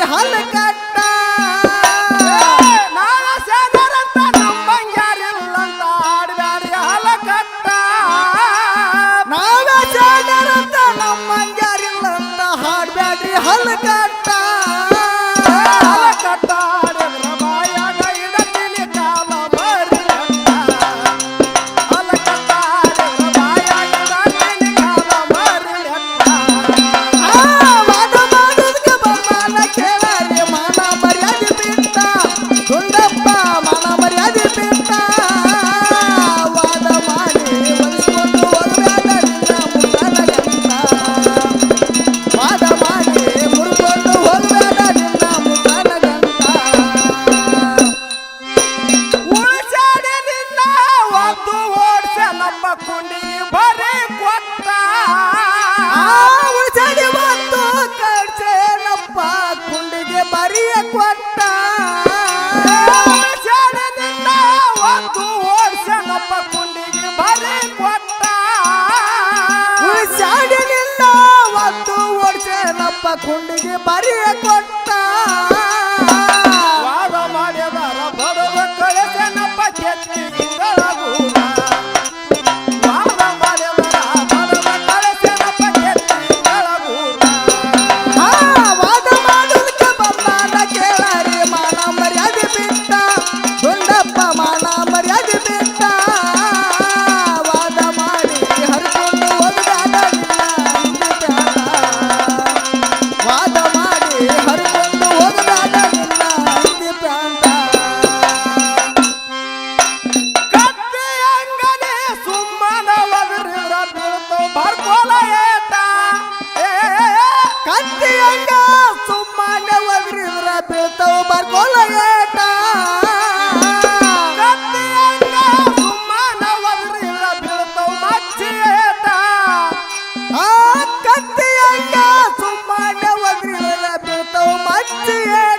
ಹಲ್ಲ ಕಟ್ಟ ನಾಳೆ ಸೇನರಂತ ನಮ್ಮಂಗ್ಯಾರಿಲ್ಲಂತ ಆಡ್ಬ್ಯಾಡ್ರಿ ಹಲ್ಲ ಕಟ್ಟ ನಾವೇ ಸೇನರಂತ ನಮ್ಮಂಗ್ಯಾರಿಲ್ಲಂತ ಹಾಡ್ಬ್ಯಾಡ್ರಿ ಹಲ್ಲ ಕಟ್ಟ ಹಲ್ಲ ಕಟ್ಟ ಆಡಿದ್ರ ಬಾಯಾಗ ಇಡತೀನಿ ಕಾಲ ಬರಿ ಹಲ್ಲ ಕಟ್ಟ ಆಡಿದ್ರ ಬಾಯಾಗ ಇಡತೀನಿ ಕಾಲ ಬರಿ ವಾದ ಮಾಡೋದಕ್ಕೆ ಬಂದಾನ ಕೇಳಾರಿ ಮಾನ ಮರ್ಯಾದೆ ಬಿಟ್ಟ ಗುಂಡಪ್ಪ ಮಾನ ಮರ್ಯಾದೆ ಬಿಟ್ಟ ವಾದ ಮಾಡಿ ಒಲಿಸ್ಕೊಂಡು ಹೋಗ್ಬೇಡ ನಿನ್ನ ಮುಖನಗಂತ ವಾದ ಮಾಡಿ ಮುರ್ಕೊಂಡು ಹೋಗ್ಬೇಡ ನಿನ್ನ ಮುಖನಗಂತ ಉಳಿಸಾಡಿ ನಿನ್ನ ಒದ್ದು ಓಡ್ಸನಪ್ಪ ಕುಂಡಿ ಬರೀ ಕೊಟ್ಟ ಉಳಿಸಡಿ ಬಂದು ಕಳ್ಸೇನಪ್ಪ ಕುಂಡಿಗೆ ಬರಿಯ ಕೊಟ್ಟ ಉಳಿಸಾಡಿ ನಿನ್ನ ಒದ್ದು ಓಡ್ಸನಪ್ಪ ಕುಂಡಿಗೆ ಬರೀ ಕೊಟ್ಟ ಉಳಿಸಾಡಿ ನಿನ್ನ ಒಂದು ಓಡ್ಸೇನಪ್ಪ ಕುಂಡಿಗೆ ಬರಿಯ ಕೊಟ್ಟ ವಾದ ಮಾಡಿದರ ಬಡವ ಕಳಿಸನಪ್ಪ ಕೆತ್ತಿಗಳಗೂರ ವಾದ ಮಾಡಿದರ ಬಡವ ಕಳಿಸನಪ್ಪ ಕೆತ್ತಿಗಳಗೂರ ವಾದ ಮಾಡೋದಕ್ಕೆ ಬಂದಾನ ಕೇಳಾರಿ ಮಾನ ಮರ್ಯಾದೆ ಬಿಟ್ಟ ಗುಂಡಪ್ಪ ಮಾನ ಮರ್ಯಾದೆ ಬಿಟ್ಟ ವಾದ ಮಾಡಿ ಹರಿಕೊಂಡು ಹೋಗಬೇಡ ನಿನ್ನ ಹಿಂದೆ ಪ್ಯಾಟ ವಾದ ಮಾಡಿ ಹರಿಕೊಂಡು ಹೋಗಬೇಡ ನಿನ್ನ ಹಿಂದೆ ಪ್ಯಾಂಟ ಕತ್ತಿ ಅಂಗನೆ ಸುಮ್ಮನ ಒದರಿದ್ರ ಬೀಳ್ತು ಬರ್ಕೋಲ ಏಟ ಕತ್ತಿಯಂಗ ಸುಮ್ಮನೆ ಒದರಿದ್ರ ಬೀಳ್ತಾವ ಬರ್ಕೋಲ ಏಟ ಕತ್ತಿ ಅಂಗ ಸುಮ್ಮನ ಒದರಿದ್ರ ಬೀಳ್ತು ಮಚ್ಚಿ ಏಟ ಆ ಕತ್ತಿಯಂಗ ಸುಮ್ಮನೆ ಒದರಿದ್ರ ಬೀಳ್ತಾವ ಮಚ್ಚಿ ಏಟ